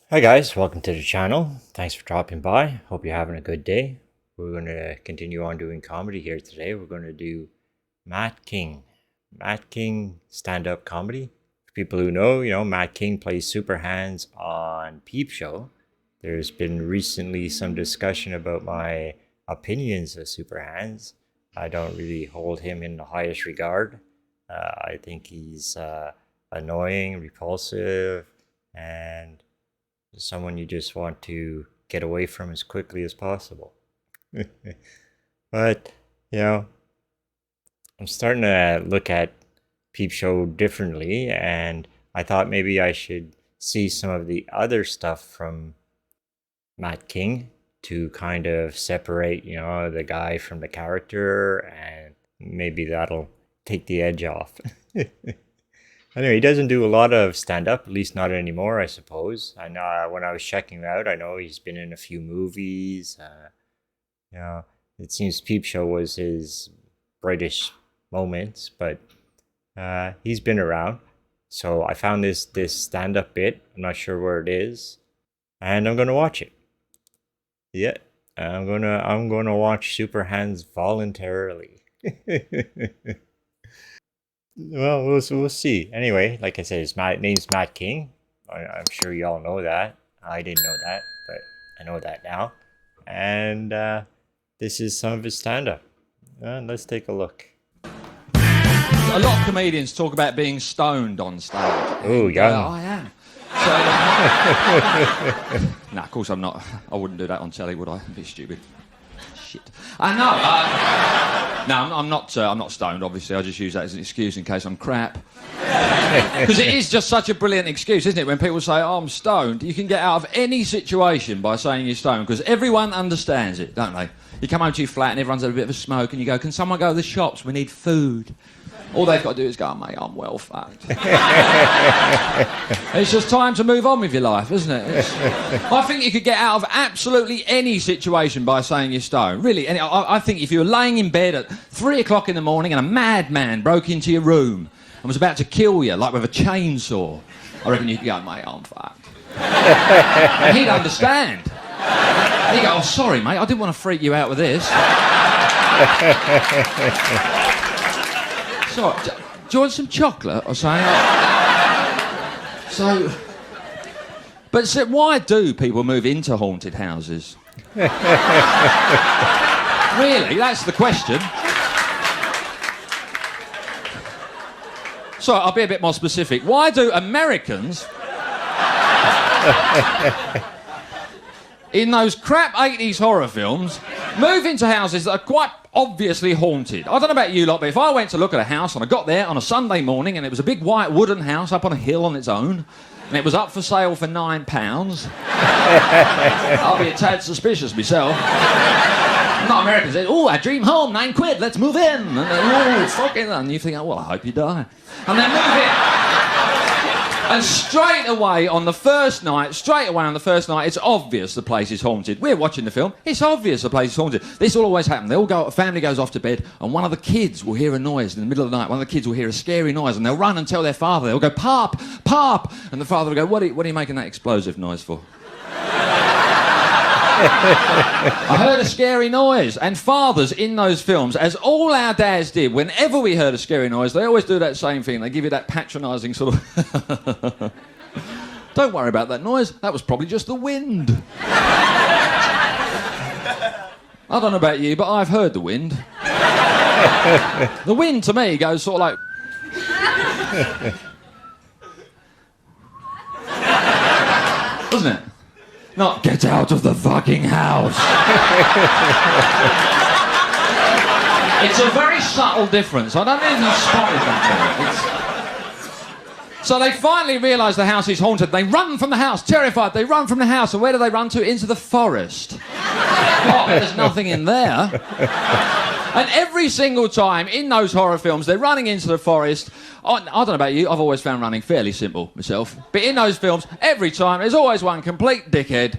Hi guys, welcome to the channel. Thanks for dropping by. Hope you're having a good day. We're going to continue on doing comedy here today. We're going to do Matt King. Matt King stand-up comedy. For people who know, Matt King plays Super Hands on Peep Show. There's been recently some discussion about my opinions of Super Hands. I don't really hold him in the highest regard. I think he's annoying, repulsive, and someone you just want to get away from as quickly as possible. But, I'm starting to look at Peep Show differently, and I thought maybe I should see some of the other stuff from Matt King to kind of separate, the guy from the character, and maybe that'll take the edge off. Anyway, he doesn't do a lot of stand-up, at least not anymore, I suppose. I know when I was checking him out, I know he's been in a few movies. It seems Peep Show was his brightest moments, but he's been around. So I found this stand-up bit. I'm not sure where it is, and I'm gonna watch it. Yeah, I'm gonna watch Super Hands voluntarily. Well, we'll see. Anyway, like I said, his name's Matt King. I'm sure you all know that. I didn't know that, but I know that now. And this is some of his stand-up. Let's take a look. A lot of comedians talk about being stoned on stage. Oh, young. I am. So, nah, of course I'm not. I wouldn't do that on telly, would I? It'd be stupid. Shit. I know. No, I'm not stoned, obviously. I just use that as an excuse in case I'm crap. Because it is just such a brilliant excuse, isn't it? When people say, oh, I'm stoned, you can get out of any situation by saying you're stoned, because everyone understands it, don't they? You come home to your flat and everyone's had a bit of a smoke and you go, can someone go to the shops? We need food. All they've got to do is go, mate, I'm well fucked. It's just time to move on with your life, isn't it? I think you could get out of absolutely any situation by saying you're stoned. Really, I think if you were laying in bed at 3 o'clock in the morning and a madman broke into your room and was about to kill you, like with a chainsaw, I reckon you could go, mate, I'm fucked. And he'd understand. He'd go, oh, sorry, mate, I didn't want to freak you out with this. So, do you want some chocolate or something? But why do people move into haunted houses? Really, that's the question. So, I'll be a bit more specific. Why do Americans in those crap 80s horror films move into houses that are quite obviously haunted? I don't know about you lot, but if I went to look at a house and I got there on a Sunday morning and it was a big white wooden house up on a hill on its own and it was up for sale for £9, I'll be a tad suspicious myself. Not Americans say, oh, I dream home, £9, let's move in. And then, oh, fucking, and you think, oh, well, I hope you die. And then move in. And straight away on the first night, it's obvious the place is haunted. We're watching the film, it's obvious the place is haunted. This will always happen. A family goes off to bed, and one of the kids will hear a noise in the middle of the night. One of the kids will hear a scary noise, and they'll run and tell their father. They'll go, Pop, Pop! And the father will go, what are you making that explosive noise for? I heard a scary noise. And fathers in those films, as all our dads did, whenever we heard a scary noise, they always do that same thing. They give you that patronising sort of... Don't worry about that noise. That was probably just the wind. I don't know about you, but I've heard the wind. The wind, to me, goes sort of like... Doesn't it? Not get out of the fucking house. It's a very subtle difference. I don't know if you spotted that. So they finally realise the house is haunted. They run from the house, terrified. They run from the house. And where do they run to? Into the forest. Oh, there's nothing in there. And every single time in those horror films, they're running into the forest. I don't know about you, I've always found running fairly simple myself. But in those films, every time, there's always one complete dickhead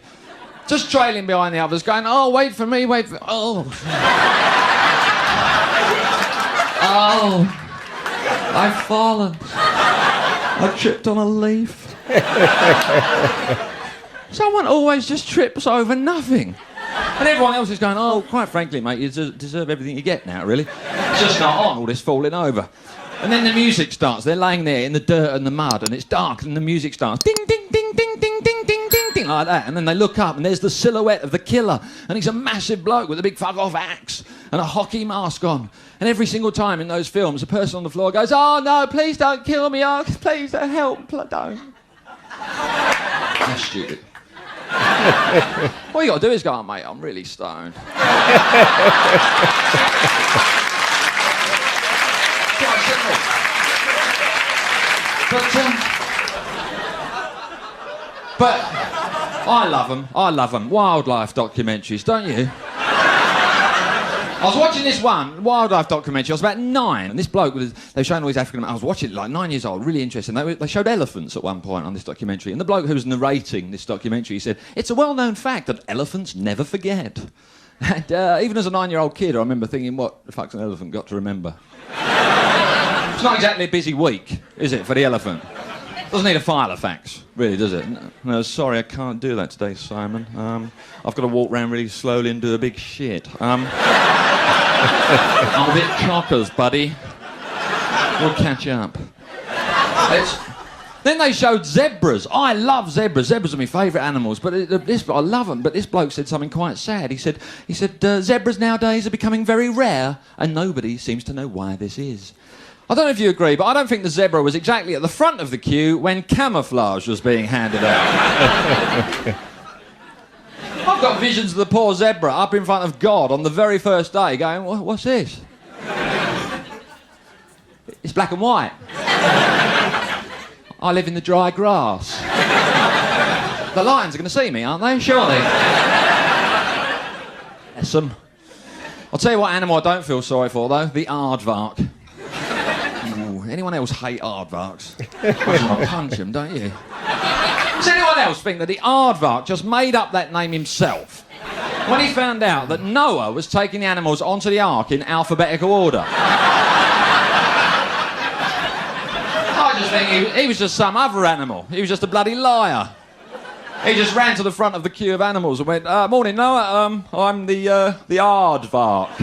just trailing behind the others, going, oh, wait for me, wait for... Oh. Oh. I've fallen. I tripped on a leaf. Someone always just trips over nothing. And everyone else is going, oh, quite frankly, mate, you deserve everything you get now, really. It's just not on, all this falling over. And then the music starts. They're laying there in the dirt and the mud, and it's dark, and the music starts. Ding, ding, ding, ding, ding, ding, ding, ding, ding, like that. And then they look up, and there's the silhouette of the killer. And he's a massive bloke with a big fuck-off axe and a hockey mask on. And every single time in those films, a person on the floor goes, oh, no, please don't kill me. Oh, please don't help. Don't. That's stupid. All you got to do is go, oh, mate, I'm really stoned. Quite simple. But I love them. I love them. Wildlife documentaries, don't you? I was watching this one, wildlife documentary. I was about 9, and this bloke, they were showing all these African... I was watching it like 9 years old, really interesting. They showed elephants at one point on this documentary, and the bloke who was narrating this documentary, he said, it's a well-known fact that elephants never forget. And even as a 9-year-old kid, I remember thinking, what the fuck's an elephant got to remember? It's not exactly a busy week, is it, for the elephant? Doesn't need a file of facts, really, does it? No, sorry, I can't do that today, Simon. I've got to walk around really slowly and do a big shit. I'm a bit cockers, buddy. We'll catch up. Then they showed zebras. I love zebras. Zebras are my favourite animals, but I love them. But this bloke said something quite sad. He said, zebras nowadays are becoming very rare, and nobody seems to know why this is. I don't know if you agree, but I don't think the zebra was exactly at the front of the queue when camouflage was being handed out. I've got visions of the poor zebra up in front of God on the very first day going, what's this? It's black and white. I live in the dry grass. The lions are going to see me, aren't they? Surely. Bless them. I'll tell you what animal I don't feel sorry for, though. The aardvark. Anyone else hate aardvarks? I punch him, don't you? Does anyone else think that the aardvark just made up that name himself when he found out that Noah was taking the animals onto the ark in alphabetical order? I just think he was just some other animal. He was just a bloody liar. He just ran to the front of the queue of animals and went, morning, Noah, I'm the aardvark.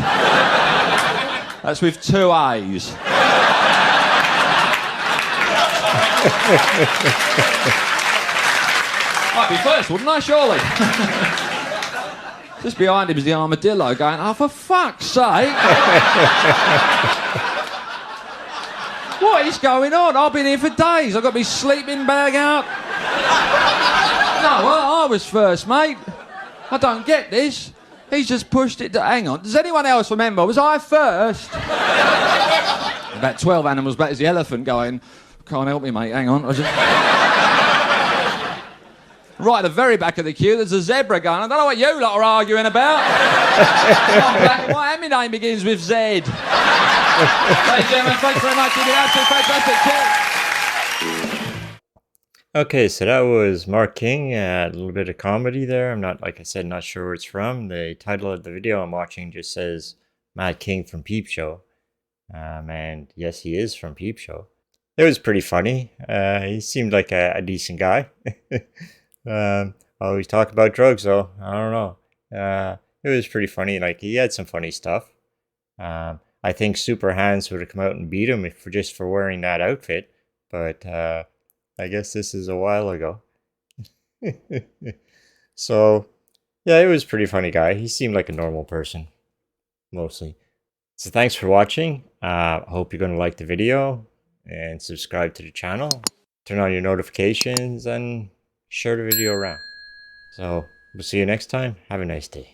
That's with 2 A's. Might be first, wouldn't I, surely? Just behind him is the armadillo going, oh, for fuck's sake! What is going on? I've been here for days. I've got my sleeping bag out. No, I was first, mate. I don't get this. He's just pushed it to... Hang on. Does anyone else remember? Was I first? About 12 animals back is the elephant going... Can't help me, mate. Hang on. Right at the very back of the queue, there's a zebra going, I don't know what you lot are arguing about. I'm black and white, and my name begins with Z. Ladies and gentlemen, thanks very much. You've been absolutely fantastic. Okay, so that was Mark King, a little bit of comedy there. I'm not, like I said, not sure where it's from. The title of the video I'm watching just says Matt King from Peep Show. And yes, he is from Peep Show. It was pretty funny. He seemed like a decent guy. Always talk about drugs, though. I don't know. It was pretty funny. Like, he had some funny stuff. I think Super Hans would have come out and beat him just for wearing that outfit. But I guess this is a while ago. So, yeah, it was a pretty funny guy. He seemed like a normal person, mostly. So thanks for watching. I hope you're going to like the video. And subscribe to the channel, turn on your notifications, and share the video around. So, we'll see you next time. Have a nice day.